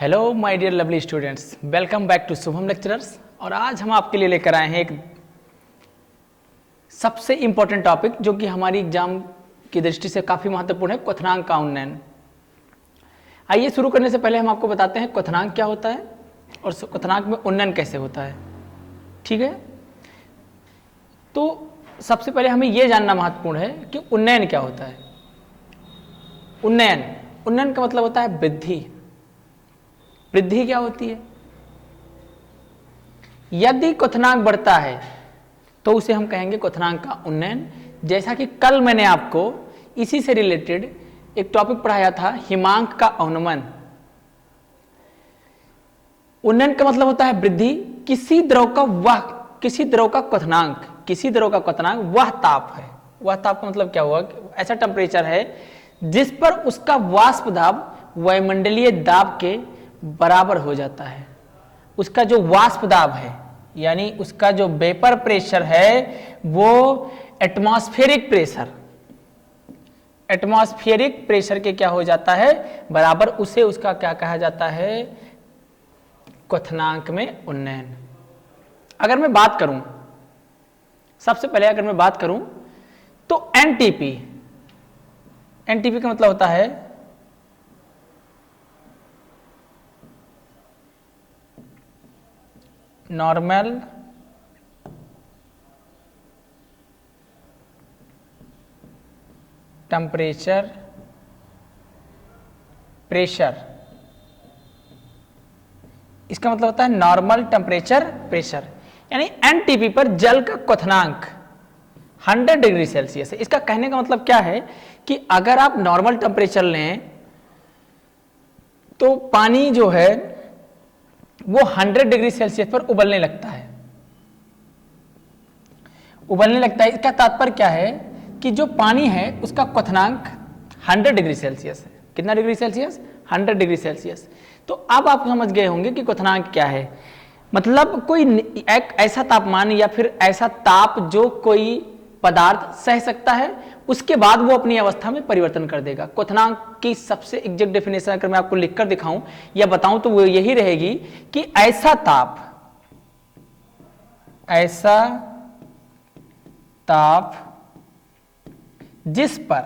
Hello my dear lovely students, welcome back to Shubham lecturers. और आज हम आपके लिए लेकर आए हैं एक सबसे इंपॉर्टेंट टॉपिक जो कि हमारी एग्जाम की दृष्टि से काफ़ी महत्वपूर्ण है, क्वथनांक का उन्नयन। आइए शुरू करने से पहले हम आपको बताते हैं क्वथनांक क्या होता है और क्वथनांक में उन्नयन कैसे होता है। ठीक है, तो सबसे पहले हमें यह जानना महत्वपूर्ण है कि उन्नयन क्या होता है। उन्नयन का मतलब होता है वृद्धि। वृद्धि क्या होती है? यदि क्वथनांक बढ़ता है तो उसे हम कहेंगे क्वथनांक का उन्नयन। जैसा कि कल मैंने आपको इसी से रिलेटेड एक टॉपिक पढ़ाया था, हिमांक का अवनमन। उन्नयन का मतलब होता है वृद्धि। किसी द्रव का क्वथनांक वह ताप है। वह ताप का मतलब क्या हुआ? ऐसा टेम्परेचर है जिस पर उसका वाष्प दाब वायुमंडलीय दाब के बराबर हो जाता है। उसका जो वाष्प दाब है यानी उसका जो वेपर प्रेशर है वो एटमॉस्फेरिक प्रेशर के क्या हो जाता है? बराबर। उसे उसका क्या कहा जाता है? क्वथनांक में उन्नयन। अगर मैं बात करूं, सबसे पहले अगर मैं बात करूं तो एनटीपी का मतलब होता है नॉर्मल टेम्परेचर प्रेशर। इसका मतलब होता है नॉर्मल टेम्परेचर प्रेशर, यानी एनटीपी पर जल का क्वथनांक 100 डिग्री सेल्सियस है। इसका कहने का मतलब क्या है कि अगर आप नॉर्मल टेम्परेचर लें तो पानी जो है वो 100 डिग्री सेल्सियस पर उबलने लगता है। इसका तात्पर्य क्या है कि जो पानी है उसका क्वथनांक 100 डिग्री सेल्सियस है। कितना डिग्री सेल्सियस? 100 degree Celsius. तो अब आप समझ गए होंगे कि क्वथनांक क्या है। मतलब कोई एक ऐसा तापमान या फिर ऐसा ताप जो कोई पदार्थ सह सकता है, उसके बाद वो अपनी अवस्था में परिवर्तन कर देगा। क्वथनांक की सबसे एग्जैक्ट डेफिनेशन अगर मैं आपको लिखकर दिखाऊं या बताऊं तो वो यही रहेगी कि ऐसा ताप जिस पर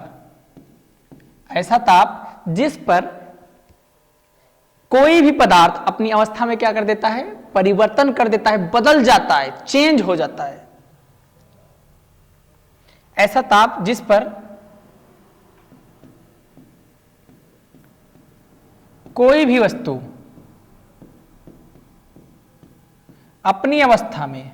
कोई भी पदार्थ अपनी अवस्था में क्या कर देता है? परिवर्तन कर देता है, बदल जाता है, चेंज हो जाता है। ऐसा ताप जिस पर कोई भी वस्तु अपनी अवस्था में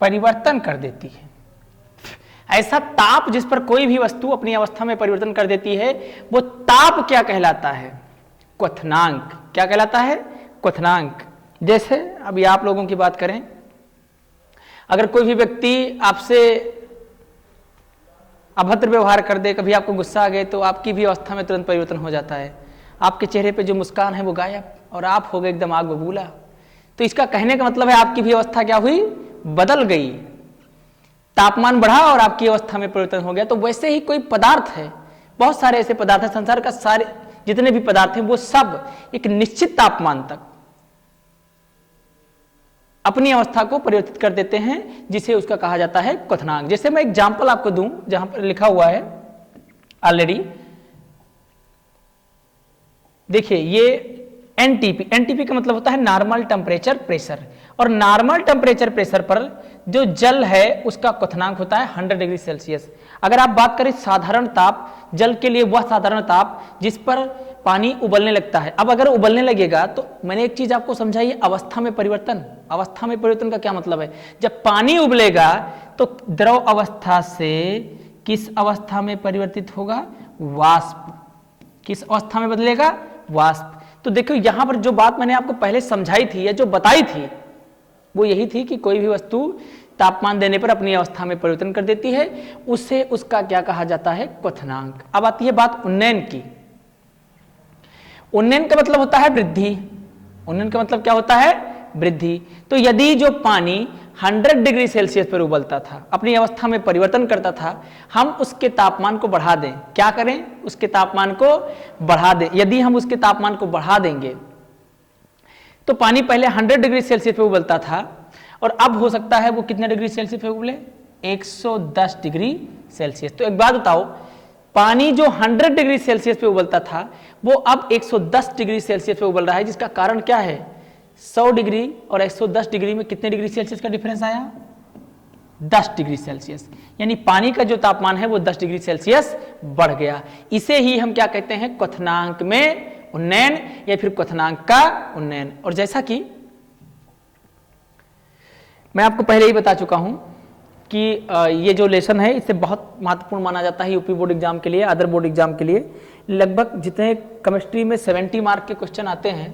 परिवर्तन कर देती है। ऐसा ताप जिस पर कोई भी वस्तु अपनी अवस्था में परिवर्तन कर देती है, वो ताप क्या कहलाता है? क्वथनांक। क्या कहलाता है? क्वथनांक। जैसे अभी आप लोगों की बात करें, अगर कोई भी व्यक्ति आपसे अभद्र व्यवहार कर दे, कभी आपको गुस्सा आ गए, तो आपकी भी अवस्था में तुरंत परिवर्तन हो जाता है। आपके चेहरे पे जो मुस्कान है वो गायब और आप हो गए एकदम आग बबूला। तो इसका कहने का मतलब है आपकी भी अवस्था क्या हुई? बदल गई। तापमान बढ़ा और आपकी अवस्था में परिवर्तन हो गया। तो वैसे ही कोई पदार्थ है, बहुत सारे ऐसे पदार्थ हैं, संसार का सारे जितने भी पदार्थ हैं वो सब एक निश्चित तापमान तक अपनी अवस्था को परिवर्तित कर देते हैं, जिसे उसका कहा जाता है क्वथनांक। जैसे मैं एग्जांपल आपको दूं, जहां पर लिखा हुआ है ऑलरेडी, देखिए ये एनटीपी का मतलब होता है नॉर्मल टेम्परेचर प्रेशर। और नॉर्मल टेम्परेचर प्रेशर पर जो जल है उसका क्वथनांक होता है 100 डिग्री सेल्सियस। अगर आप बात करें साधारण ताप, जल के लिए वह साधारण ताप जिस पर पानी उबलने लगता है। अब अगर उबलने लगेगा तो मैंने एक चीज आपको समझाई, अवस्था में परिवर्तन का क्या मतलब है? जब पानी उबलेगा तो द्रव अवस्था से किस अवस्था में परिवर्तित होगा? वाष्प किस अवस्था में बदलेगा? वाष्प। तो देखो यहां पर जो बात मैंने आपको पहले समझाई थी या जो बताई थी वो यही थी कि कोई भी वस्तु तापमान देने पर अपनी अवस्था में परिवर्तन कर देती है, उसे उसका क्या कहा जाता है? क्वथनांक। अब आती है बात उन्नयन की। उन्नयन का मतलब होता है वृद्धि। उन्नयन का मतलब क्या होता है? वृद्धि। तो यदि जो पानी 100 डिग्री सेल्सियस पर उबलता था, अपनी अवस्था में परिवर्तन करता था, हम उसके तापमान को बढ़ा दें। क्या करें? उसके तापमान को बढ़ा दें। यदि हम उसके तापमान को बढ़ा देंगे तो पानी पहले 100 डिग्री सेल्सियस पे उबलता था और अब हो सकता है वो कितने डिग्री सेल्सियस पे उबले? 110 डिग्री सेल्सियस। तो एक बात बताओ, पानी जो 100 डिग्री सेल्सियस पे उबलता था वो अब 110 डिग्री सेल्सियस पे उबल रहा है, जिसका कारण क्या है? 100 डिग्री और 110 डिग्री में कितने डिग्री सेल्सियस का डिफरेंस आया? 10 डिग्री सेल्सियस। यानी पानी का जो तापमान है वो 10 डिग्री सेल्सियस बढ़ गया। इसे ही हम क्या कहते हैं? क्वथनांक में उन्नयन या फिर क्वथनांक का उन्नयन। और जैसा कि मैं आपको पहले ही बता चुका हूं कि ये जो लेसन है इसे बहुत महत्वपूर्ण माना जाता है यूपी बोर्ड एग्जाम के लिए, अदर बोर्ड एग्जाम के लिए। लगभग जितने केमिस्ट्री में 70 मार्क के क्वेश्चन आते हैं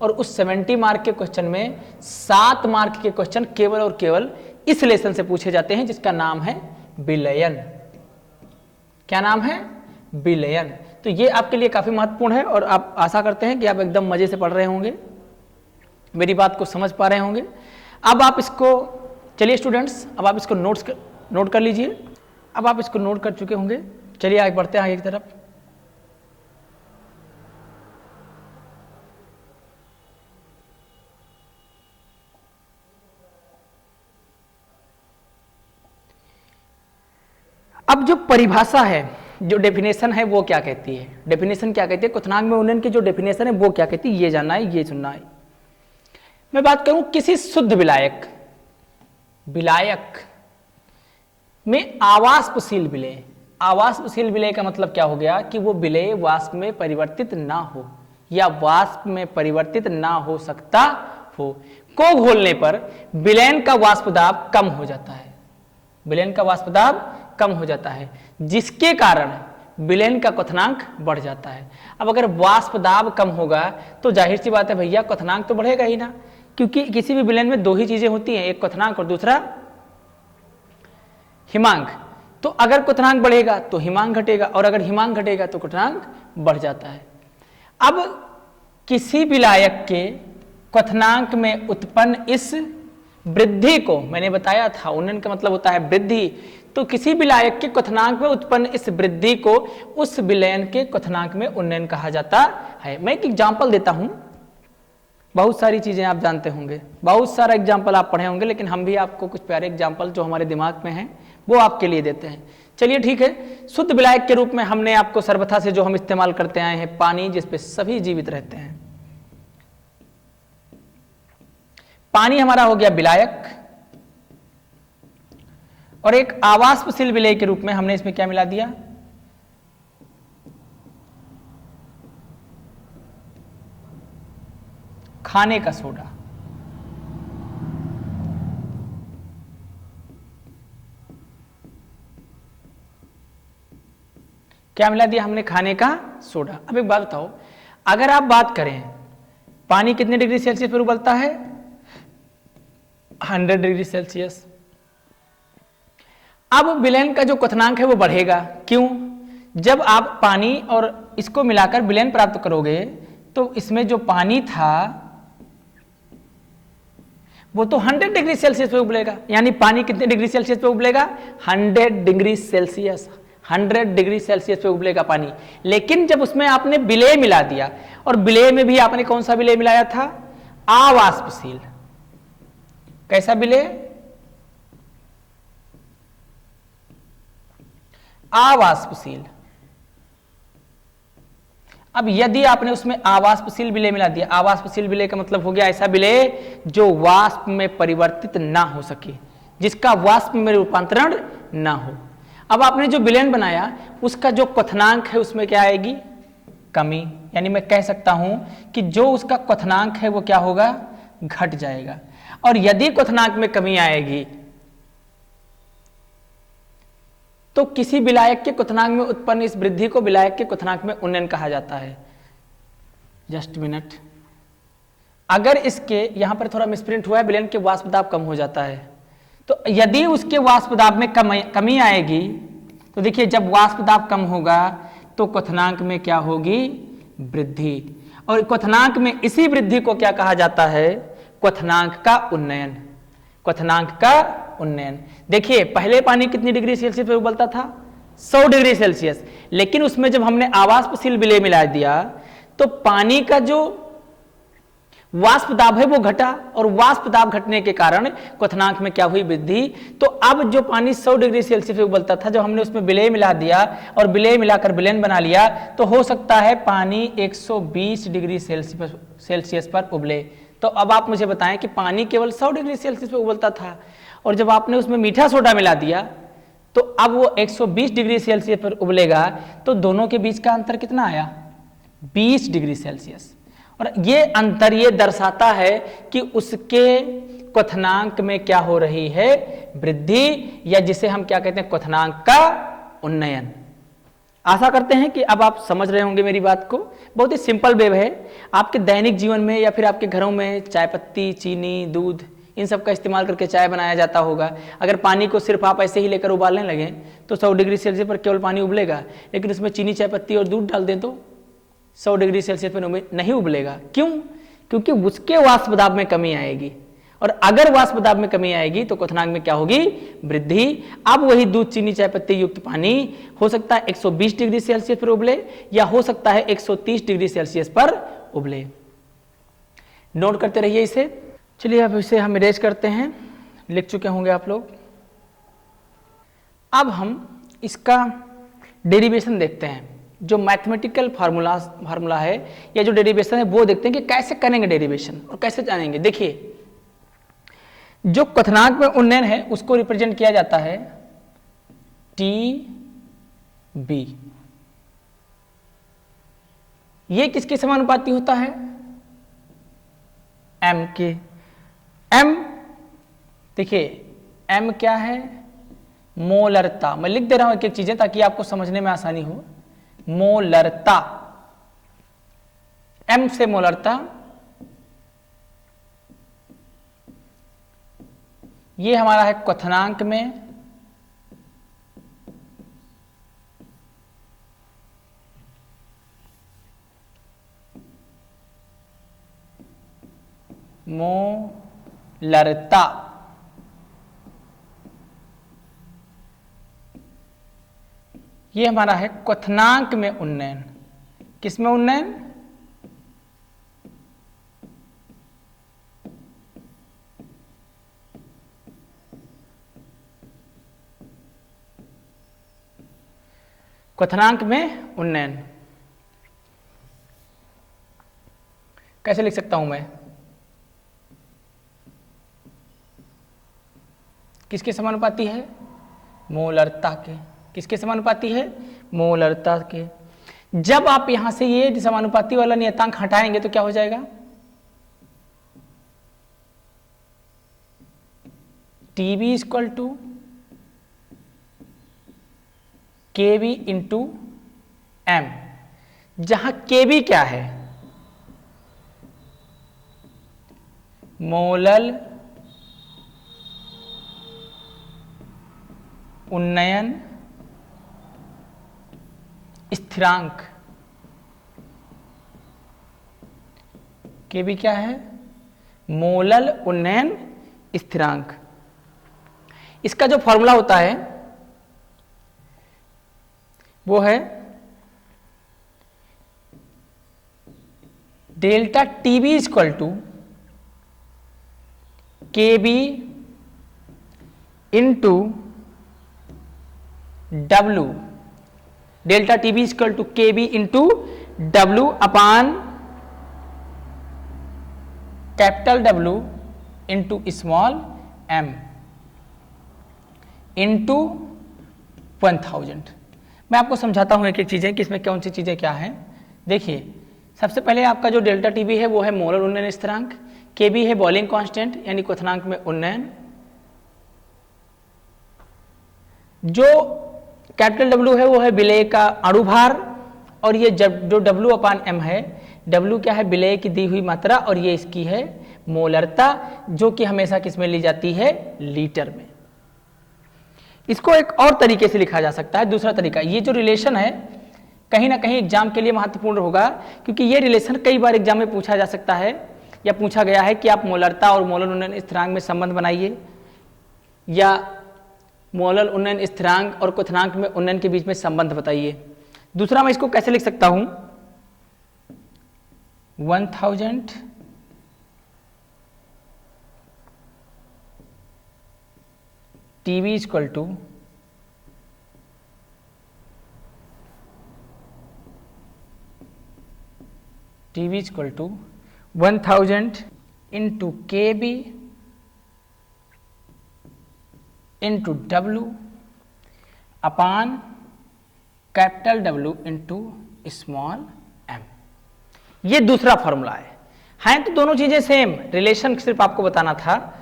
और उस 70 मार्क के क्वेश्चन में 7 मार्क के क्वेश्चन केवल और केवल इस लेसन से पूछे जाते हैं, जिसका नाम है विलयन। क्या नाम है? विलयन। तो ये आपके लिए काफी महत्वपूर्ण है और आप आशा करते हैं कि आप एकदम मजे से पढ़ रहे होंगे, मेरी बात को समझ पा रहे होंगे। अब आप इसको, चलिए स्टूडेंट्स, अब आप इसको नोट कर लीजिए। अब आप इसको नोट कर चुके होंगे। चलिए आगे बढ़ते हैं आगे की तरफ। अब जो परिभाषा है, जो डेफिनेशन है वो क्या कहती है? डेफिनेशन क्या कहती है? क्वथनांक में उन्नयन की जो डेफिनेशन है वो क्या कहती है? ये जानना है, ये सुनना है। मैं बात करूं किसी शुद्ध विलायक में आवाष्पशील विलेय। आवाष्पशील विलेय का मतलब क्या हो गया? कि वो विलेय वाष्प में परिवर्तित ना हो या वाष्प में परिवर्तित ना हो सकता हो। को घोलने पर विलयन का वाष्प दाब कम हो जाता है। विलयन का वाष्प दाब कम हो जाता है, जिसके कारण विलयन का क्वथनांक बढ़ जाता है। अब अगर वाष्प दाब कम होगा तो जाहिर सी बात है भैया, क्वथनांक तो बढ़ेगा ही ना, क्योंकि किसी भी विलयन में दो ही चीजें होती हैं, एक क्वथनांक और दूसरा हिमांक। तो अगर क्वथनांक बढ़ेगा तो हिमांक घटेगा और अगर हिमांक घटेगा तो क्वथनांक बढ़ जाता है। अब किसी विलायक के क्वथनांक में उत्पन्न इस वृद्धि को मैंने बताया था, उन्नयन का मतलब होता है वृद्धि। तो किसी विलायक के क्वथनांक में उत्पन्न इस वृद्धि को उस विलयन के क्वथनांक में उन्नयन कहा जाता है। मैं एक एग्जांपल देता हूं। बहुत सारी चीजें आप जानते होंगे, बहुत सारा एग्जांपल आप पढ़े होंगे, लेकिन हम भी आपको कुछ प्यारे एग्जांपल जो हमारे दिमाग में हैं वो आपके लिए देते हैं। चलिए ठीक है। शुद्ध विलायक के रूप में हमने आपको सर्वथा से जो हम इस्तेमाल करते आए हैं, पानी, जिसपे सभी जीवित रहते हैं। पानी हमारा हो गया विलायक, और एक आवाष्पशील विलेय के रूप में हमने इसमें क्या मिला दिया? खाने का सोडा। क्या मिला दिया हमने? खाने का सोडा। अब एक बात बताओ, अगर आप बात करें पानी कितने डिग्री सेल्सियस पर उबलता है? 100 डिग्री सेल्सियस। अब विलयन का जो क्वथनांक है वो बढ़ेगा। क्यों? जब आप पानी और इसको मिलाकर विलयन प्राप्त करोगे तो इसमें जो पानी था वो तो 100 डिग्री सेल्सियस पे उबलेगा। यानी पानी कितने डिग्री सेल्सियस पे उबलेगा? 100 डिग्री सेल्सियस। 100 डिग्री सेल्सियस पे उबलेगा पानी। लेकिन जब उसमें आपने विलेय मिला दिया, और विलेय में भी आपने कौन सा विलेय मिलाया था? आवाष्पशील। कैसा विलेय? आवाष्पशील। अब यदि आपने उसमें आवाष्पशील विलेय मिला दिया, आवाष्पशील विलेय का मतलब हो गया ऐसा विलेय जो वाष्प में परिवर्तित ना हो सके, जिसका वाष्प में रूपांतरण ना हो। अब आपने जो विलयन बनाया उसका जो क्वथनांक है उसमें क्या आएगी? कमी। यानी मैं कह सकता हूं कि जो उसका क्वथनांक है वो क्या होगा? घट जाएगा। और यदि क्वथनांक में कमी आएगी तो किसी विलायक के क्वथनांक में उत्पन्न इस वृद्धि को विलायक के क्वथनांक में उन्नयन कहा जाता है। जस्ट मिनट, अगर इसके यहां पर थोड़ा मिसप्रिंट हुआ है, विलयन के वाष्प दाब कम हो जाता है, तो यदि उसके वाष्प दाब में कमी आएगी, तो देखिए जब वाष्प दाब कम होगा तो क्वथनांक में क्या होगी, वृद्धि। और क्वथनांक में इसी वृद्धि को क्या कहा जाता है, क्वथनांक का उन्नयन। क्वथनांक का उन्नयन। देखिए पहले पानी कितनी डिग्री सेल्सियस पर उबलता था, 100 डिग्री सेल्सियस, लेकिन उसमें जब हमने आवाष्पशील विलेय मिला दिया तो पानी का जो वाष्प दाब है वो घटा, और वाष्प दाब घटने के कारण क्वथनांक में क्या हुई, वृद्धि। तो अब जो पानी 100 डिग्री सेल्सियस पे उबलता था, जब हमने उसमें विलेय मिला दिया और विलेय मिलाकर विलयन बना लिया, तो हो सकता है पानी 120 डिग्री सेल्सियस पर उबले। तो अब आप मुझे बताएं कि पानी केवल 100 डिग्री सेल्सियस पे उबलता था, और जब आपने उसमें मीठा सोडा मिला दिया तो अब वो 120 डिग्री सेल्सियस पर उबलेगा। तो दोनों के बीच का अंतर कितना आया, 20 डिग्री सेल्सियस। और ये अंतर ये दर्शाता है कि उसके क्वथनांक में क्या हो रही है, वृद्धि, या जिसे हम क्या कहते हैं, क्वथनांक का उन्नयन। आशा करते हैं कि अब आप समझ रहे होंगे मेरी बात को। बहुत ही सिंपल वे है, आपके दैनिक जीवन में या फिर आपके घरों में चाय पत्ती, चीनी, दूध, इन सब का इस्तेमाल करके चाय बनाया जाता होगा। अगर पानी को सिर्फ आप ऐसे ही लेकर उबालने लगे तो 100 डिग्री सेल्सियस पर केवल पानी उबलेगा, लेकिन उसमें चीनी, चाय पत्ती और दूध डाल दें तो 100 डिग्री सेल्सियस पर नहीं उबलेगा। क्यों? क्योंकि उसके वाष्प दाब में कमी आएगी, और अगर वाष्प दाब में कमी आएगी तो क्वथनांक में क्या होगी, वृद्धि। अब वही दूध, चीनी, चाय पत्ती युक्त पानी हो सकता है 120 डिग्री सेल्सियस पर उबले, या हो सकता है 130 डिग्री सेल्सियस पर उबले। नोट करते रहिए इसे। चलिए अब इसे हम इरेज करते हैं, लिख चुके होंगे आप लोग। अब हम इसका डेरिवेशन देखते हैं, जो मैथमेटिकल फार्मूला है या जो डेरिवेशन है वो देखते हैं कि कैसे करेंगे डेरिवेशन और कैसे जानेंगे। देखिए जो क्वथनांक में उन्नयन है उसको रिप्रेजेंट किया जाता है टी बी। ये किसके समानुपाती होता है, एम के। एम देखिए एम क्या है, मोलरता। मैं लिख दे रहा हूं एक एक चीजें ताकि आपको समझने में आसानी हो। मोलरता, एम से मोलरता, ये हमारा है क्वथनांक में मोलरता। ये हमारा है क्वथनांक में उन्नयन। किस में उन्नयन, क्वथनांक में उन्नयन। कैसे लिख सकता हूं मैं, किसके समानुपाती है, मोलरता के। किसके समानुपाती है, मोलरता के। जब आप यहां से ये समानुपाती वाला नियतांक हटाएंगे तो क्या हो जाएगा, TB equal to KB into m, जहां केबी क्या है, मोलल उन्नयन स्थिरांक। केबी क्या है, मोलल उन्नयन स्थिरांक। इसका जो फॉर्मूला होता है वो है delta TB equal to KB into डब्लू। Delta TB equal to KB into W upon capital W into small m into 1000। मैं आपको समझाता हूं एक एक चीजें कि इसमें कौन सी चीजें क्या हैं। देखिए सबसे पहले आपका जो डेल्टा टीबी है वो है मोलर उन्नयन स्थिरांक, केबी है बॉइलिंग कांस्टेंट यानी क्वथनांक में उन्नयन। जो कैपिटल डब्ल्यू है वो है विलेय का अणुभार, और ये जो डब्ल्यू अपान एम है, डब्ल्यू क्या है, विलेय की दी हुई मात्रा, और ये इसकी है मोलरता, जो कि हमेशा किस में ली जाती है, लीटर में। इसको एक और तरीके से लिखा जा सकता है, दूसरा तरीका, ये जो रिलेशन है कहीं ना कहीं एग्जाम के लिए महत्वपूर्ण होगा, क्योंकि ये रिलेशन कई बार एग्जाम में पूछा जा सकता है या पूछा गया है कि आप मोलरता और मोलर उन्नयन स्थिरांक में संबंध बनाइए, या मोलर उन्नयन स्थिरांक और क्वथनांक में उन्नयन के बीच में संबंध बताइए। दूसरा मैं इसको कैसे लिख सकता हूं, 1000 TV equal to TV equal to 1000 into K B into W upon capital W into small M. ये दूसरा फॉर्मूला है तो दोनों चीजें सेम, रिलेशन सिर्फ आपको बताना था,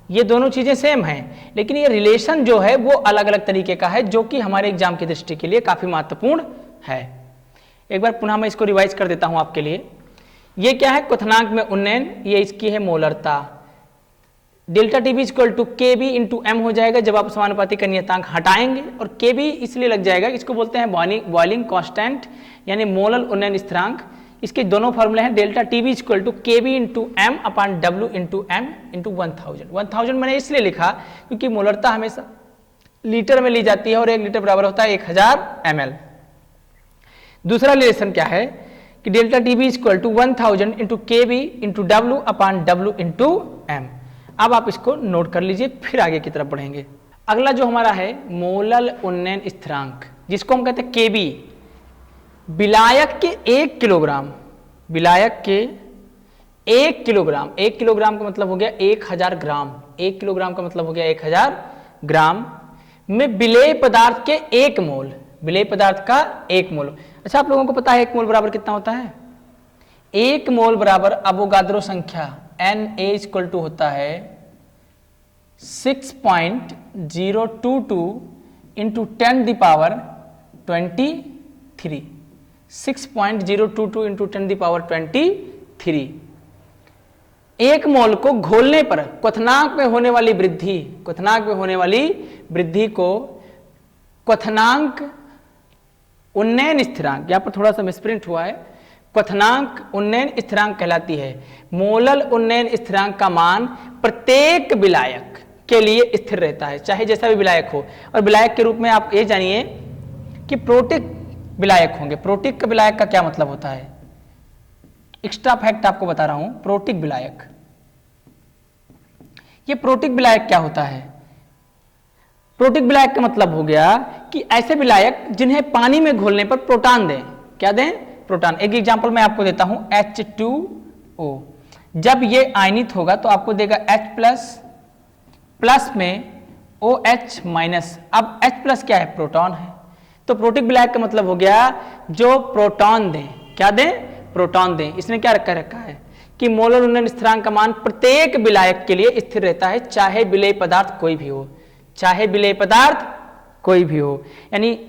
ये दोनों चीजें सेम हैं, लेकिन ये रिलेशन जो है वो अलग अलग तरीके का है, जो कि हमारे एग्जाम की दृष्टि के लिए काफी महत्वपूर्ण है। एक बार पुनः मैं इसको रिवाइज कर देता हूं आपके लिए। ये क्या है, क्वथनांक में उन्नयन, ये इसकी है मोलरता, डेल्टा टीबी इक्वल टू के बी इंटू एम हो जाएगा जब आप समानुपाती का नियतांक हटाएंगे, और के बी इसलिए लग जाएगा, इसको बोलते हैं बॉइलिंग कांस्टेंट यानी मोलर उन्नयन स्थिरांक। इसके दोनों फॉर्मूले हैं, डेल्टा टीबी इक्वल टू के बी इंटू एम अपान डब्ल्यू इंटू एम इंटू 1000 मैंने इसलिए लिखा क्योंकि मोलरता हमेशा लीटर में ली जाती है और 1 लीटर बराबर होता है 1000 ml। दूसरा रिलेशन क्या है कि delta TB equal to 1000 into K B into W upon W into M. अब आप इसको नोट कर लीजिए, फिर आगे की तरफ बढ़ेंगे। अगला जो हमारा है मोलर उन्नयन स्थिरांक, जिसको हम कहते हैं केबी, विलायक के 1 किलोग्राम, विलायक के 1 किलोग्राम, 1 किलोग्राम का मतलब हो गया 1000 ग्राम, 1 किलोग्राम का मतलब हो गया 1000 ग्राम में विलेय पदार्थ के 1 मोल, विलेय पदार्थ का 1 मोल। अच्छा, आप लोगों को पता है 1 मोल बराबर कितना होता है? 1 मोल बराबर अवोगाद्रो संख्या Na इक्वल टू होता है 6.022 into 10 the power 23, 6.022 into 10 the power 23। 1 मोल को घोलने पर क्वथनांक में होने वाली वृद्धि, क्वथनांक में होने वाली वृद्धि को क्वथनांक उन्नयन स्थिरांक, यहां पर थोड़ा सा मिसप्रिंट हुआ है, क्वथनांक उन्नयन स्थिरांक कहलाती है। मोलर उन्नयन स्थिरांक का मान प्रत्येक विलायक के लिए स्थिर रहता है, चाहे जैसा भी विलायक हो। और विलायक के रूप में आप ये जानिए कि प्रोटिक विलायक होंगे। प्रोटिक का विलायक का क्या मतलब होता है, एक्स्ट्रा फैक्ट आपको बता रहा हूं। प्रोटिक विलायक, ये प्रोटिक विलायक क्या होता है? प्रोटिक विलायक का मतलब हो गया कि ऐसे विलायक जिन्हें पानी में घोलने पर प्रोटॉन दें। क्या दें? प्रोटॉन। एक एग्जांपल मैं आपको देता हूं, H2O, जब ये आयनित होगा तो आपको देगा H प्लस में OH माइनस। अब H प्लस क्या है? प्रोटॉन है। तो प्रोटिक विलायक का मतलब हो गया जो प्रोटॉन दें। क्या दें? प्रोटॉन दें। इसने क्या रखा है कि मोलर उन्नयन स्थिरांक का मान प्रत्येक विलायक के लिए स्थिर रहता है, चाहे विलेय पदार्थ कोई भी हो, चाहे विलेय पदार्थ कोई भी हो। यानी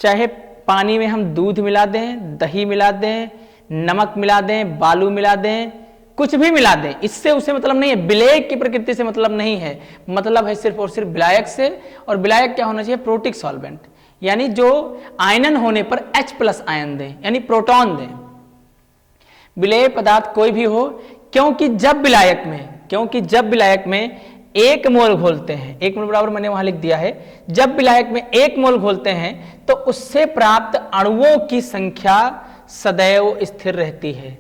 चाहे पानी में हम दूध मिला दें, दही मिला दें, नमक मिला दें, बालू मिला दें, कुछ भी मिला दें, इससे उसे मतलब नहीं है, विलेय की प्रकृति से मतलब नहीं है, मतलब है सिर्फ और सिर्फ विलायक से। और विलायक क्या होना चाहिए? प्रोटिक सॉल्वेंट, यानी जो आयनन होने पर H प्लस आयन दें, यानी प्रोटॉन दें। विलेय पदार्थ कोई भी हो, क्योंकि जब विलायक में 1 मोल घोलते हैं, 1 मोल बराबर मैंने वहां लिख दिया है, जब विलायक में 1 मोल घोलते हैं तो उससे प्राप्त अणुओं की संख्या सदैव स्थिर रहती है,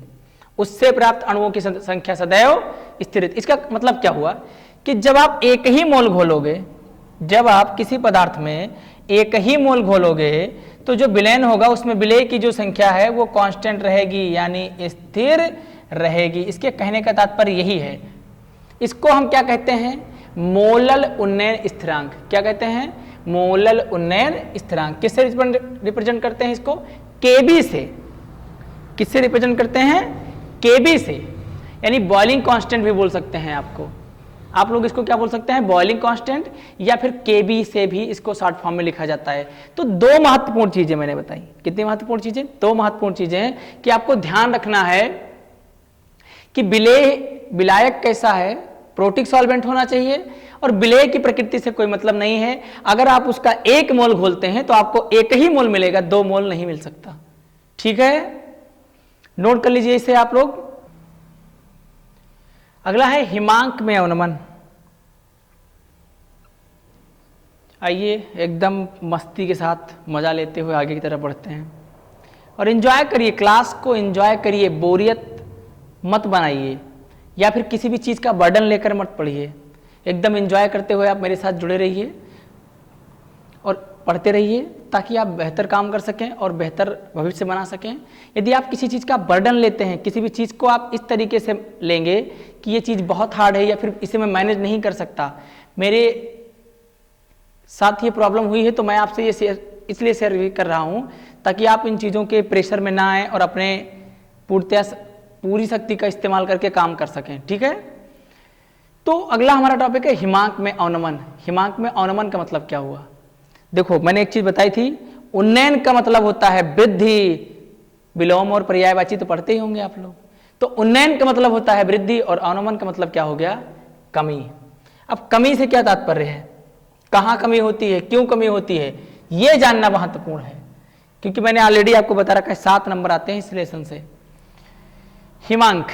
उससे प्राप्त अणुओं की संख्या सदैव स्थिर रहती है। इसका मतलब क्या हुआ कि जब आप 1 ही मोल घोलोगे, जब आप किसी पदार्थ में 1 ही मोल घोलोगे तो जो विलयन होगा उसमें विलेय की जो संख्या है वो कांस्टेंट रहेगी, यानी स्थिर रहेगी। इसके कहने का तात्पर्य यही है। इसको हम क्या कहते हैं? मोलर उन्नयन स्थिरांक। क्या कहते हैं? मोलर उन्नयन स्थिरांक। किससे रिप्रेजेंट करते हैं इसको? केबी से। किससे रिप्रेजेंट करते हैं? केबी से, यानी बॉइलिंग कांस्टेंट भी बोल सकते हैं आपको। आप लोग इसको क्या बोल सकते हैं, बॉइलिंग कांस्टेंट, या फिर केबी से भी इसको शॉर्ट फॉर्म में लिखा जाता है। तो दो महत्वपूर्ण चीजें मैंने बताई। कितनी महत्वपूर्ण चीजें? दो महत्वपूर्ण चीजें कि आपको ध्यान रखना है कि विलायक कैसा है, प्रोटिक सॉल्वेंट होना चाहिए, और विलेय की प्रकृति से कोई मतलब नहीं है। अगर आप उसका 1 मोल घोलते हैं तो आपको 1 ही मोल मिलेगा, 2 मोल नहीं मिल सकता। ठीक है, नोट कर लीजिए इसे आप लोग। अगला है हिमांक में अवनमन। आइए एकदम मस्ती के साथ मजा लेते हुए आगे की तरफ बढ़ते हैं और एंजॉय करिए, क्लास को एंजॉय करिए, बोरियत मत बनाइए या फिर किसी भी चीज का बर्डन लेकर मत पढ़िए। एकदम एंजॉय करते हुए आप मेरे साथ जुड़े रहिए और पढ़ते रहिए ताकि आप बेहतर काम कर सकें और बेहतर भविष्य बना सकें। यदि आप किसी चीज़ का बर्डन लेते हैं, किसी भी चीज़ को आप इस तरीके से लेंगे कि ये चीज़ बहुत हार्ड है या फिर इसे मैं मैनेज नहीं कर सकता, मेरे साथ ये प्रॉब्लम हुई है तो मैं आपसे ये इसलिए शेयर भी कर रहा हूँ ताकि आप इन चीज़ों के प्रेशर में ना आए और अपने पूरी शक्ति का इस्तेमाल करके काम कर सकें। ठीक है, तो अगला हमारा टॉपिक है हिमांक में अवनमन। हिमांक में अवनमन का मतलब क्या हुआ? देखो, मैंने एक चीज बताई थी, उन्नयन का मतलब होता है वृद्धि। विलोम और पर्यायवाची तो पढ़ते ही होंगे आप लोग। तो उन्नयन का मतलब होता है वृद्धि और अवनमन का मतलब क्या हो गया? कमी। अब कमी से क्या तात्पर्य है, कहां कमी होती है, क्यों कमी होती है, यह जानना महत्वपूर्ण है, क्योंकि मैंने ऑलरेडी आपको बता रखा है 7 नंबर आते हैं इस लेसन से। हिमांक,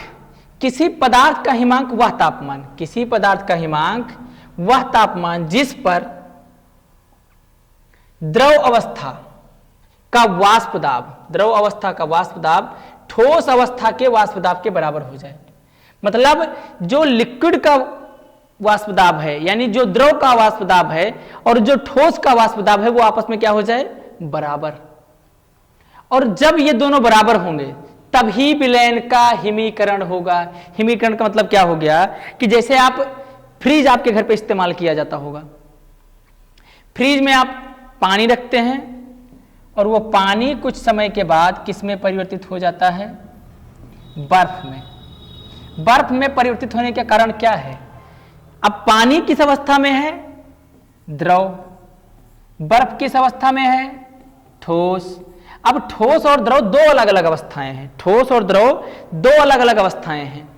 किसी पदार्थ का हिमांक वह तापमान, किसी पदार्थ का हिमांक वह तापमान जिस पर द्रव अवस्था का वाष्प दाब, द्रव अवस्था का वाष्प दाब ठोस अवस्था के वाष्प दाब के बराबर हो जाए। मतलब जो लिक्विड का वाष्प दाब है, यानी जो द्रव का वाष्प दाब है और जो ठोस का वाष्प दाब है, वो आपस में क्या हो जाए? बराबर। और जब ये दोनों बराबर होंगे तभी विलयन का हिमीकरण होगा। हिमीकरण का मतलब क्या हो गया कि जैसे आप फ्रिज आपके घर पे इस्तेमाल किया जाता होगा, फ्रिज में आप पानी रखते हैं और वो पानी कुछ समय के बाद किस में परिवर्तित हो जाता है? बर्फ में। बर्फ में परिवर्तित होने का कारण क्या है? अब पानी किस अवस्था में है? द्रव। बर्फ किस अवस्था में है? ठोस। अब ठोस और द्रव 2 अलग अलग अवस्थाएं हैं, ठोस और द्रव 2 अलग अलग अवस्थाएं हैं।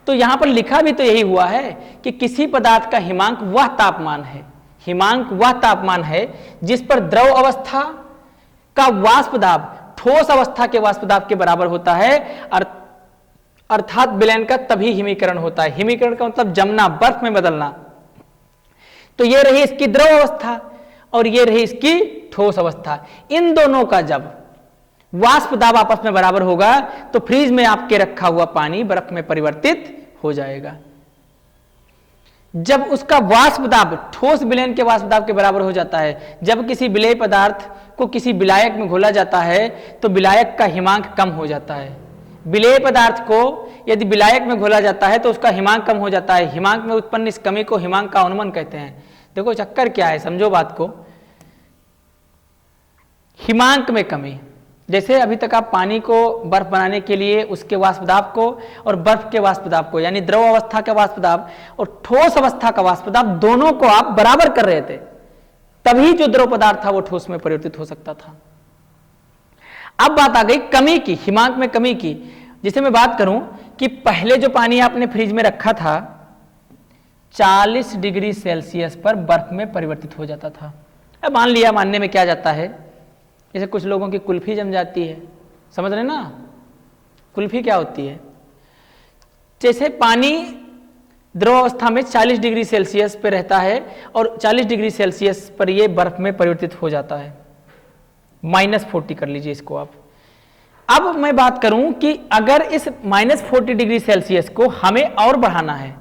तो यहां पर लिखा भी तो यही हुआ है कि किसी पदार्थ का हिमांक वह तापमान है, हिमांक वह तापमान है जिस पर द्रव अवस्था का वाष्प दाब ठोस अवस्था के वाष्प दाब के बराबर होता है, अर्थात विलयन का तभी हिमीकरण होता है। हिमीकरण का मतलब जमना, बर्फ में बदलना। तो ये रही इसकी द्रव अवस्था और ये रही इसकी ठोस अवस्था। इन दोनों का जब वाष्प दाब आपस में बराबर होगा तो फ्रीज में आपके रखा हुआ पानी बर्फ में परिवर्तित हो जाएगा। जब उसका वाष्प दाब ठोस विलयन के वाष्प दाब के बराबर हो जाता है, जब किसी विलेय पदार्थ को किसी विलायक में घोला जाता है तो विलायक का हिमांक कम हो जाता है। विलेय पदार्थ को यदि विलायक में घोला जाता है तो उसका हिमांक कम हो जाता है। हिमांक में उत्पन्न इस कमी को हिमांक का अवनमन कहते हैं। देखो चक्कर क्या है, समझो बात को। हिमांक में कमी, जैसे अभी तक आप पानी को बर्फ बनाने के लिए उसके वाष्प दाब को और बर्फ के वाष्प दाब को, यानी द्रव अवस्था का वाष्प दाब और ठोस अवस्था का वाष्प दाब, दोनों को आप बराबर कर रहे थे, तभी जो द्रव पदार्थ था वो ठोस में परिवर्तित हो सकता था। अब बात आ गई कमी की, हिमांक में कमी की। जिसे मैं बात करूं कि पहले जो पानी आपने फ्रिज में रखा था 40 डिग्री सेल्सियस पर बर्फ में परिवर्तित हो जाता था। अब मान लिया, मानने में क्या जाता है, जैसे कुछ लोगों की कुल्फी जम जाती है, समझ रहे ना? कुल्फी क्या होती है? जैसे पानी द्रव अवस्था में 40 डिग्री सेल्सियस पे रहता है और 40 डिग्री सेल्सियस पर यह बर्फ में परिवर्तित हो जाता है, -40 कर लीजिए इसको आप। अब मैं बात करूं कि अगर इस -40 डिग्री सेल्सियस को हमें और बढ़ाना है,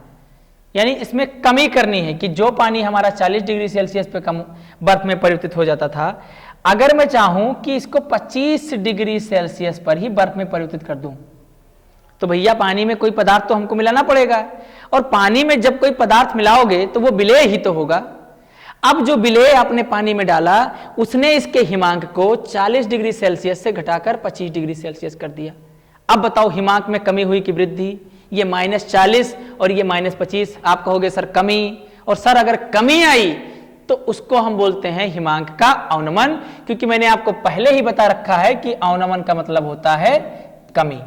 यानी इसमें कमी करनी है कि जो पानी हमारा 40 डिग्री सेल्सियस पे कम बर्फ में परिवर्तित हो जाता था, अगर मैं चाहूं कि इसको 25 डिग्री सेल्सियस पर ही बर्फ में परिवर्तित कर दूं, तो भैया पानी में कोई पदार्थ तो हमको मिलाना पड़ेगा, और पानी में जब कोई पदार्थ मिलाओगे तो वो विलेय ही तो होगा। अब जो विलेय आपने पानी में डाला उसने इसके हिमांक को 40 डिग्री सेल्सियस से घटाकर 25 डिग्री सेल्सियस कर दिया। अब बताओ हिमांक में कमी हुई कि वृद्धि? ये -40 और ये -25। आप कहोगे सर कमी, और सर अगर कमी आई तो उसको हम बोलते हैं हिमांक का अवनमन, क्योंकि मैंने आपको पहले ही बता रखा है कि अवनमन का मतलब होता है कमी।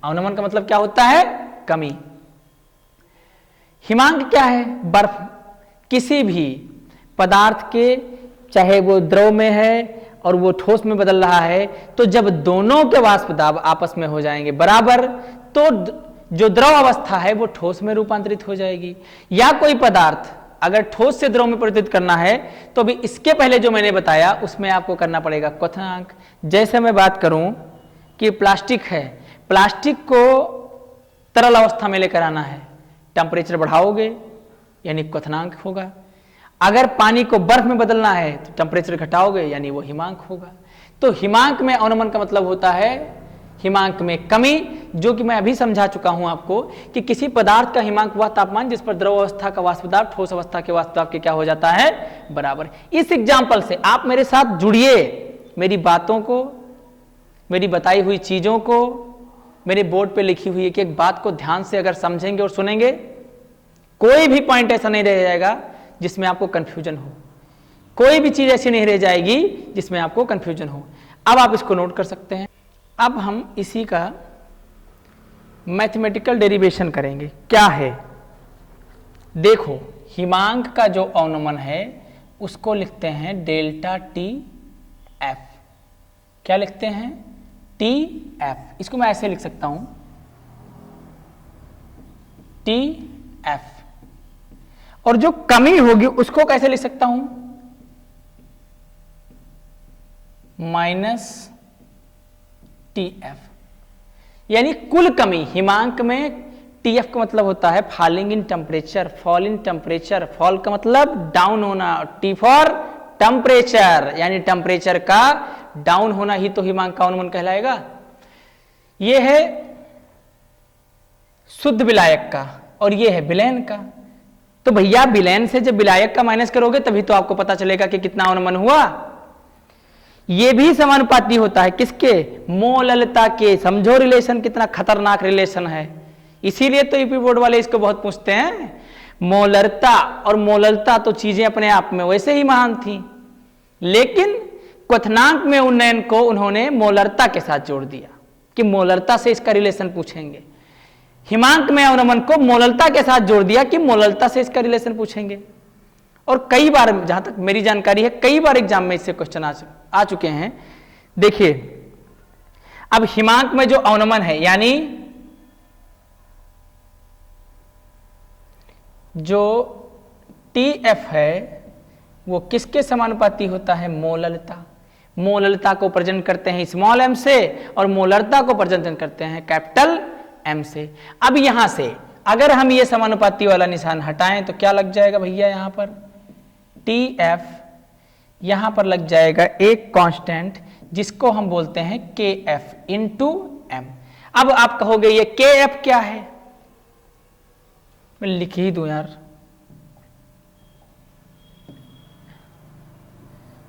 अवनमन का मतलब क्या होता है? कमी। हिमांक क्या है? बर्फ। किसी भी पदार्थ के, चाहे वो द्रव में है और वो ठोस में बदल रहा है, तो जब दोनों के वाष्प दाब आपस में हो जाएंगे बराबर, तो जो द्रव अवस्था है वो ठोस में रूपांतरित हो जाएगी। या कोई पदार्थ अगर ठोस से द्रव में परिवर्तित करना है तो भी इसके पहले जो मैंने बताया उसमें आपको करना पड़ेगा क्वथनांक। जैसे मैं बात करूं कि प्लास्टिक है, प्लास्टिक को तरल अवस्था में लेकर आना है, टेम्परेचर बढ़ाओगे यानी क्वथनांक होगा। अगर पानी को बर्फ में बदलना है तो टेम्परेचर घटाओगे यानी वो हिमांक होगा। तो हिमांक में अवनमन का मतलब होता है हिमांक में कमी, जो कि मैं अभी समझा चुका हूं आपको कि किसी पदार्थ का हिमांक वह तापमान जिस पर द्रव अवस्था का वाष्प दाब ठोस अवस्था के वाष्प दाब के क्या हो जाता है? बराबर। इस एग्जाम्पल से आप मेरे साथ जुड़िए, मेरी बातों को, मेरी बताई हुई चीजों को, मेरे बोर्ड पे लिखी हुई एक बात को ध्यान से अगर समझेंगे और सुनेंगे, कोई भी पॉइंट ऐसा नहीं रह जाएगा जिसमें आपको कंफ्यूजन हो, कोई भी चीज ऐसी नहीं रह जाएगी जिसमें आपको कंफ्यूजन हो। अब आप इसको नोट कर सकते हैं। अब हम इसी का मैथमेटिकल डेरिवेशन करेंगे। क्या है? देखो, हिमांक का जो अवनमन है उसको लिखते हैं डेल्टा टी एफ। क्या लिखते हैं? T F. इसको मैं ऐसे लिख सकता हूं, टी एफ। और जो कमी होगी उसको कैसे लिख सकता हूं? माइनस टी एफ, यानी कुल कमी। हिमांक में टी एफ का मतलब होता है falling in temperature, fall in temperature. Fall का मतलब डाउन होना, टी फॉर टेम्परेचर, यानी टेम्परेचर का डाउन होना ही तो हिमांक का अवनमन कहलाएगा। यह है शुद्ध विलायक का और यह है विलयन का। तो भैया विलयन से जब विलायक का माइनस करोगे तभी तो आपको पता चलेगा कि कितना अवनमन हुआ। यह भी समानुपाती होता है किसके? मोललता के। समझो रिलेशन कितना खतरनाक रिलेशन है। इसीलिए तो यूपी बोर्ड वाले इसको बहुत पूछते हैं। मोलरता और मोललता तो चीजें अपने आप में वैसे ही महान थी, लेकिन क्वथनांक में उन्नयन को उन्होंने मोलरता के साथ जोड़ दिया कि मोलरता से इसका रिलेशन पूछेंगे। हिमांक में अवनमन को मोललता के साथ जोड़ दिया कि मोललता से इसका रिलेशन पूछेंगे। और कई बार, जहां तक मेरी जानकारी है, कई बार एग्जाम में इससे क्वेश्चन आ चुके हैं। देखिए, अब हिमांक में जो अवनमन है, यानी जो टी एफ है वो किसके समानुपाती होता है? मोललता। मोललता को प्रेजेंट करते हैं स्मॉल एम से और मोलरता को प्रेजेंट करते हैं कैपिटल एम से। अब यहां से अगर हम ये समानुपाती वाला निशान हटाएं तो क्या लग जाएगा भैया? यहां पर टी एफ, यहां पर लग जाएगा एक कांस्टेंट जिसको हम बोलते हैं के एफ इंटू एम। अब आप कहोगे ये के एफ क्या है? मैं लिख ही दूं यार,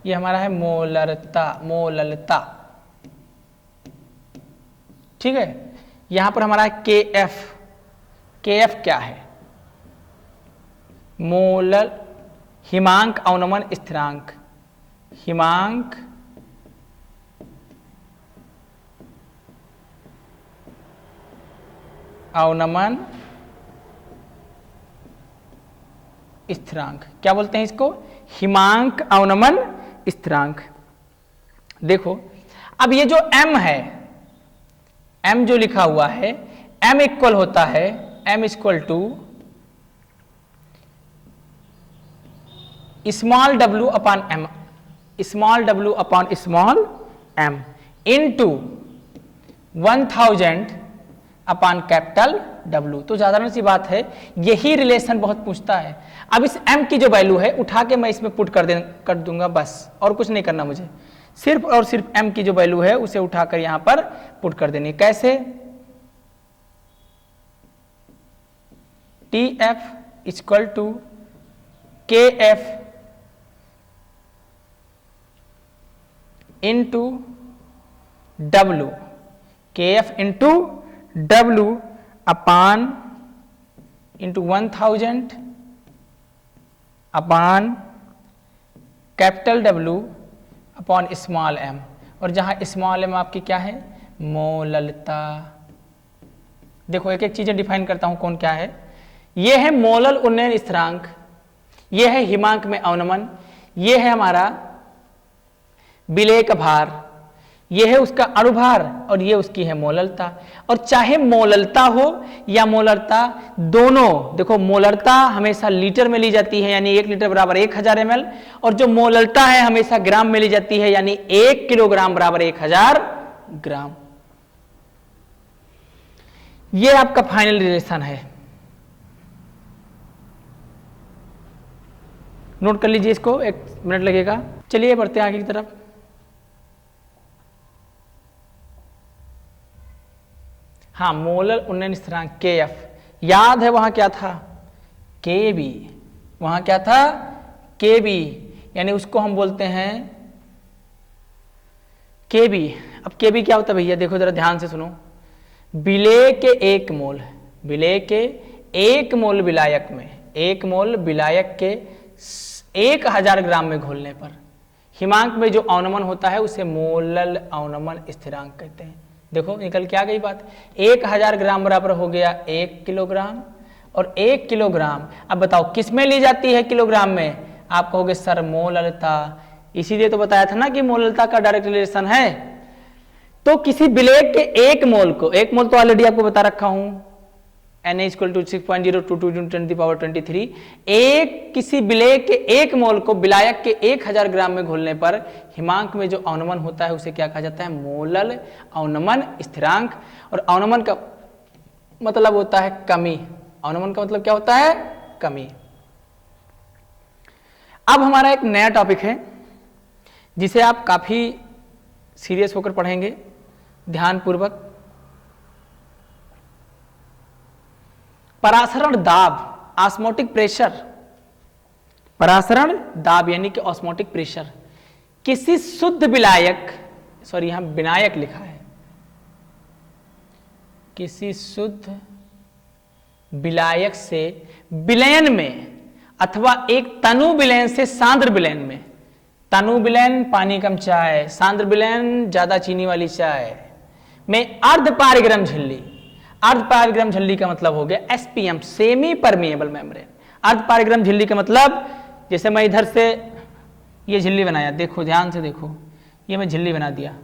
ये हमारा है मोलरता, मोललता, ठीक है। यहां पर हमारा के एफ। के एफ क्या है? मोलल हिमांक अवनमन स्थिरांक। हिमांक अवनमन स्थिरांक। क्या बोलते हैं इसको? हिमांक अवनमन स्थिरांक। देखो, अब ये जो m है, m जो लिखा हुआ है, m इक्वल होता है, m equal to small w upon m, small w upon small m into 1000 upon capital W। तो साधारण सी बात है, यही रिलेशन बहुत पूछता है। अब इस m की जो वैल्यू है उठा के मैं इसमें पुट कर दूंगा, बस और कुछ नहीं करना मुझे। सिर्फ और सिर्फ m की जो वैल्यू है उसे उठाकर यहां पर पुट कर देनी। कैसे? T F equal to K F into W, K F into W upon into 1000 upon capital W upon small m, और जहां स्मॉल m आपकी क्या है, मोललता। देखो एक एक चीजें डिफाइन करता हूं कौन क्या है। ये है मोलल उन्नयन स्थिरांक, ये है हिमांक में अवनमन, ये है हमारा विलेय का भार, ये है उसका अणुभार, और ये उसकी है मोललता। और चाहे मोललता हो या मोलरता, दोनों देखो, मोलरता हमेशा लीटर में ली जाती है, यानी 1 लीटर बराबर 1000 ml, और जो मोललता है हमेशा ग्राम में ली जाती है, यानी 1 किलोग्राम बराबर 1000 ग्राम। ये आपका फाइनल रिलेशन है, नोट कर लीजिए इसको, 1 मिनट लगेगा। चलिए बढ़ते हैं आगे की तरफ। हाँ, मोलल उन्नयन स्थिरांक Kf, याद है वहां क्या था, Kb, वहां क्या था Kb, यानी उसको हम बोलते हैं Kb। अब Kb क्या होता है भैया, देखो जरा ध्यान से सुनो। विलेय के 1 मोल, विलेय के 1 मोल विलायक में, 1 मोल विलायक के 1000 ग्राम में घोलने पर हिमांक में जो अवनमन होता है उसे मोलल अवनमन स्थिरांक कहते हैं। देखो निकल के आ गई बात, 1000 ग्राम बराबर हो गया 1 किलोग्राम, और 1 किलोग्राम, अब बताओ किस में ली जाती है किलोग्राम में, आप कहोगे सर मोललता, इसीलिए तो बताया था ना कि मोललता का डायरेक्ट रिलेशन है। तो किसी विलेय के 1 मोल को, 1 मोल तो ऑलरेडी आपको बता रखा हूं, Na = 6.022 × 10⁻23, किसी विलेय के 1 मोल को विलायक के 1000 ग्राम में घोलने पर हिमांक में जो अवनमन होता है उसे क्या कहा जाता है, मोलल अवनमन स्थिरांक। और अवनमन का मतलब होता है कमी, अवनमन का मतलब क्या होता है, कमी। अब हमारा एक नया टॉपिक है जिसे आप काफी सीरियस होकर पढ़ेंगे, ध्यानपूर्वक। परासरण दाब, ऑस्मोटिक प्रेशर, परासरण दाब यानी कि ऑस्मोटिक प्रेशर किसी शुद्ध विलायक, सॉरी यहां विनायक लिखा है, किसी शुद्ध विलायक से विलयन में अथवा एक तनु विलयन से सांद्र विलयन में, तनु विलयन पानी कम चाय, सांद्र विलयन ज्यादा चीनी वाली चाय में अर्ध पारगरम झिल्ली, अर्ध पारगरम झिल्ली का मतलब हो गया एसपीएम, सेमी परमिएबल मेम्ब्रेन। अर्ध पारगरम झिल्ली का मतलब, जैसे मैं इधर से ये झिल्ली बनाया, देखो ध्यान से देखो, ये मैं झिल्ली बना दिया,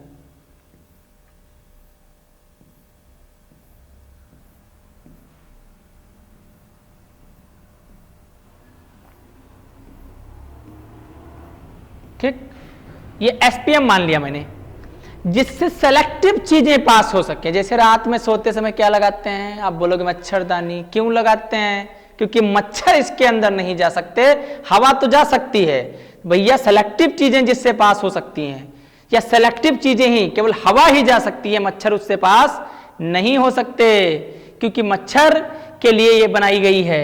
ठीक, ये एसपीएम मान लिया मैंने, जिससे सेलेक्टिव चीजें पास हो सके। जैसे रात में सोते समय क्या लगाते हैं, आप बोलोगे मच्छरदानी, क्यों लगाते हैं, क्योंकि मच्छर इसके अंदर नहीं जा सकते, हवा तो जा सकती है भैया, सेलेक्टिव चीजें जिससे पास हो सकती हैं, या सेलेक्टिव चीजें ही, केवल हवा ही जा सकती है, मच्छर उससे पास नहीं हो सकते, क्योंकि मच्छर के लिए ये बनाई गई है।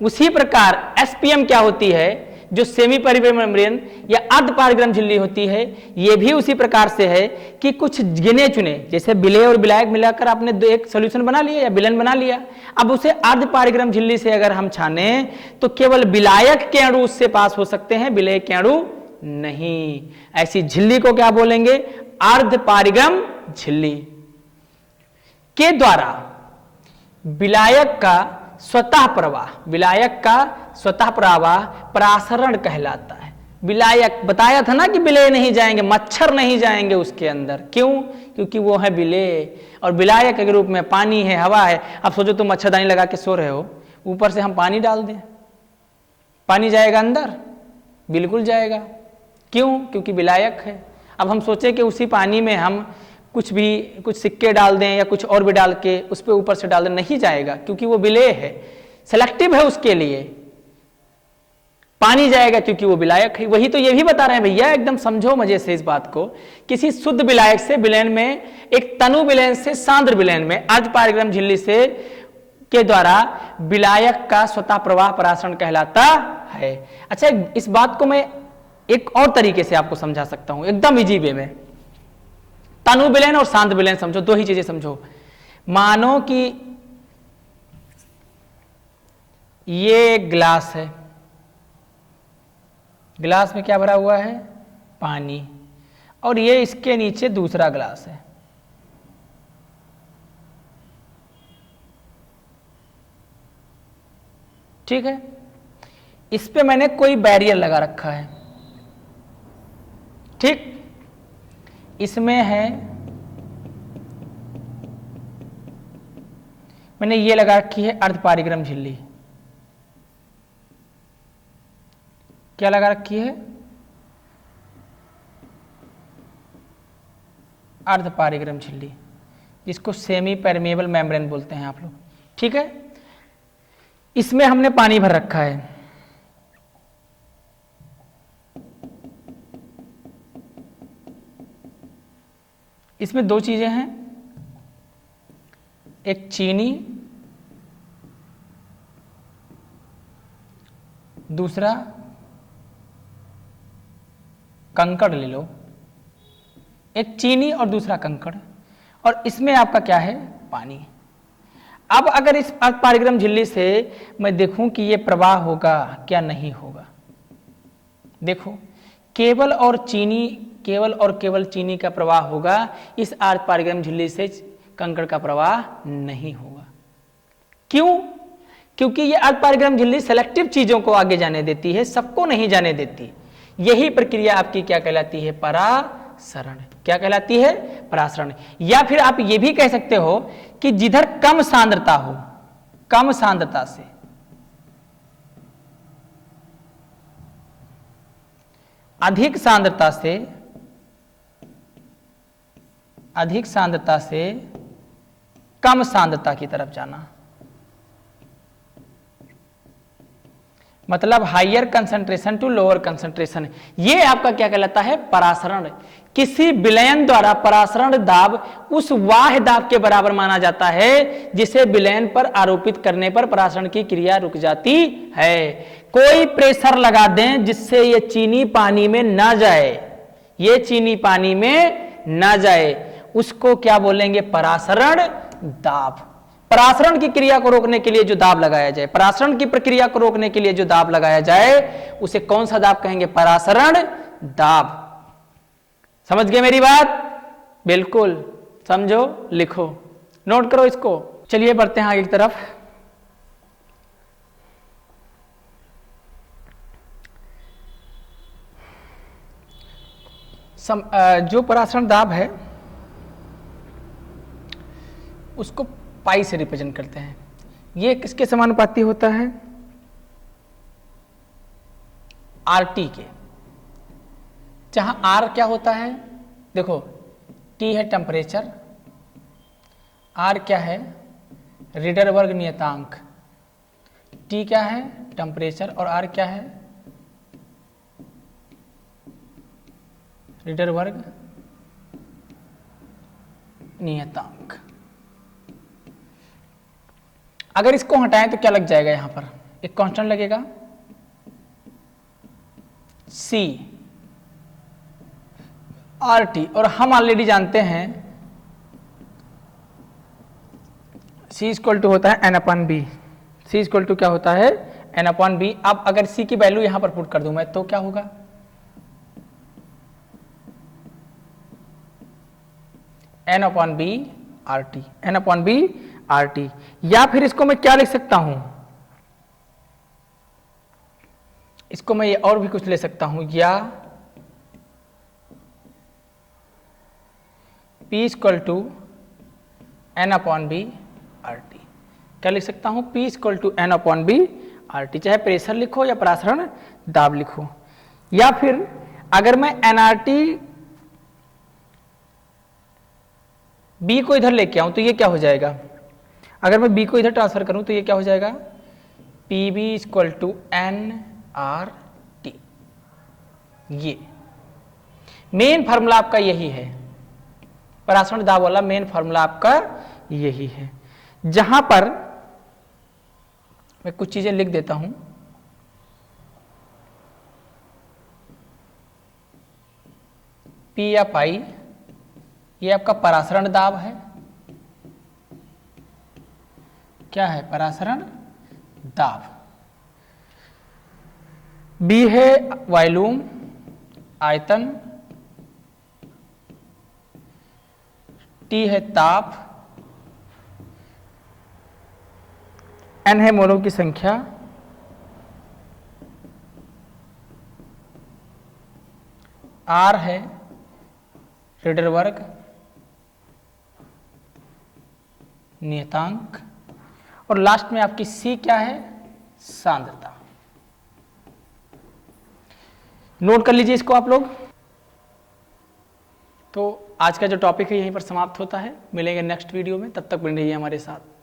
उसी प्रकार एसपीएम क्या होती है, जो सेमी परिवेल मेम्ब्रेन या अर्ध पारगरम झिल्ली होती है, ये भी उसी प्रकार से है कि कुछ गिने चुने, जैसे विलेय और विलायक मिलाकर आपने एक सॉल्यूशन बना लिया या विलयन बना लिया, अब उसे अर्ध पारगरम झिल्ली से अगर हम छाने तो केवल विलायक के अणु उससे पास हो सकते हैं, विलेय के अणु नहीं। ऐसी झिल्ली को क्या बोलेंगे, अर्ध पारगरम झिल्ली के द्वारा विलायक का स्वतः प्रवाह, विलायक का स्वतः प्रवाह परासरण कहलाता है। विलायक बताया था ना कि विलेय नहीं जाएंगे, मच्छर नहीं जाएंगे उसके अंदर, क्यों, क्योंकि वो है विलेय, और विलायक के रूप में पानी है, हवा है। अब सोचो तुम मच्छरदानी लगा के सो रहे हो, ऊपर से हम पानी डाल दें, पानी जाएगा अंदर, बिल्कुल जाएगा, क्यों, क्योंकि विलायक है। अब हम सोचे कि उसी पानी में हम कुछ सिक्के डाल दें या कुछ और भी डाल के उस पर ऊपर से डाल दें, नहीं जाएगा, क्योंकि वो विलेय है, सेलेक्टिव है, उसके लिए पानी जाएगा क्योंकि वो विलायक है। वही तो ये भी बता रहे हैं भैया, एकदम समझो मजे से इस बात को, किसी शुद्ध विलायक से विलयन में, एक तनु विलयन से सांद्र विलयन में अर्ध पारगरम झिल्ली से के द्वारा विलायक का स्वतः प्रवाह परासरण कहलाता है। अच्छा, इस बात को मैं एक और तरीके से आपको समझा सकता हूं, एकदम इजी वे में। तनु विलयन और सांद्र विलयन समझो, दो ही चीजें समझो। मानो कि ये एक ग्लास है, ग्लास में क्या भरा हुआ है? पानी। और ये इसके नीचे दूसरा ग्लास है। ठीक है, इस पे मैंने कोई बैरियर लगा रखा है। ठीक, इसमें है, मैंने ये लगा रखी है अर्धपारिक्रम झिल्ली। क्या लगा रखी है? अर्धपारिक्रम झिल्ली, जिसको सेमी परमेबल मेम्ब्रेन बोलते हैं आप लोग। ठीक है, इसमें हमने पानी भर रखा है। इसमें दो चीजें हैं, एक चीनी, दूसरा कंकड़ ले लो। एक चीनी और दूसरा कंकड़, और इसमें आपका क्या है? पानी। अब अगर इस अर्धपारिक्रम झिल्ली से मैं देखूं कि ये प्रवाह होगा क्या नहीं होगा, देखो केवल और केवल चीनी का प्रवाह होगा, इस अर्धपारिक्रम झिल्ली से कंकड़ का प्रवाह नहीं होगा। क्यों? क्योंकि ये अर्धपारिक्रम झिल्ली सेलेक्टिव चीजों को आगे जाने देती है, सबको नहीं जाने देती। यही प्रक्रिया आपकी क्या कहलाती है? परासरण। क्या कहलाती है? परासरण। या फिर आप ये भी कह सकते हो कि जिधर कम सांद्रता हो, कम सांद्रता से अधिक सांद्रता से कम सांद्रता की तरफ जाना, मतलब higher concentration to lower concentration. ये आपका क्या कहलाता है? परासरण। किसी विलयन द्वारा परासरण दाब उस वाह्य दाब के बराबर माना जाता है जिसे विलयन पर आरोपित करने पर परासरण की क्रिया रुक जाती है। कोई प्रेशर लगा दें जिससे ये चीनी पानी में ना जाए, ये चीनी पानी में ना जाए, उसको क्या बोलेंगे? परासरण दाब। परासरण की क्रिया को रोकने के लिए जो दाब लगाया जाए, परासरण की प्रक्रिया को रोकने के लिए जो दाब लगाया जाए, उसे कौन सा दाब कहेंगे? परासरण दाब। समझ गए मेरी बात? बिल्कुल समझो, लिखो, नोट करो इसको। चलिए बढ़ते हैं आगे की तरफ। जो परासरण दाब है उसको पाई से रिप्रेजेंट करते हैं। ये किसके समानुपाती होता है? आरटी के। जहां आर क्या होता है? देखो, टी है टेम्परेचर, आर क्या है? रीडर वर्ग नियतांक। टी क्या है? टेम्परेचर, और आर क्या है? रीडर वर्ग नियतांक। अगर इसको हटाएं तो क्या लग जाएगा? यहां पर एक कांस्टेंट लगेगा सी आर टी, और हम ऑलरेडी जानते हैं सी इक्वल टू होता है N upon B. C equal to क्या होता है? N upon B. अब अगर सी की वैल्यू यहां पर पुट कर दूं मैं तो क्या होगा? N upon B R T, N upon B R T. या फिर इसको मैं क्या लिख सकता हूं? इसको मैं ये और भी कुछ ले सकता हूं, या P equal to N upon B R T. क्या लिख सकता हूं? P equal to N upon B R T. चाहे प्रेशर लिखो या परासरण दाब लिखो। या फिर अगर मैं एनआरटी बी को इधर लेके आऊं तो ये क्या हो जाएगा? अगर मैं बी को इधर ट्रांसफर करूं तो ये क्या हो जाएगा? P B equal to N R T. ये मेन फार्मूला आपका यही है, परासरण दाब वाला मेन फार्मूला आपका यही है। जहां पर मैं कुछ चीजें लिख देता हूं, पी या पाई, ये आपका परासरण दाब है। क्या है? परासरण दाब। बी है वॉल्यूम आयतन, टी है ताप, एन है मोलों की संख्या, आर है रेडर वर्ग नियतांक, और लास्ट में आपकी सी क्या है, सांद्रता। नोट कर लीजिए इसको आप लोग। तो आज का जो टॉपिक है यहीं पर समाप्त होता है। मिलेंगे नेक्स्ट वीडियो में, तब तक बने रहिए हमारे साथ।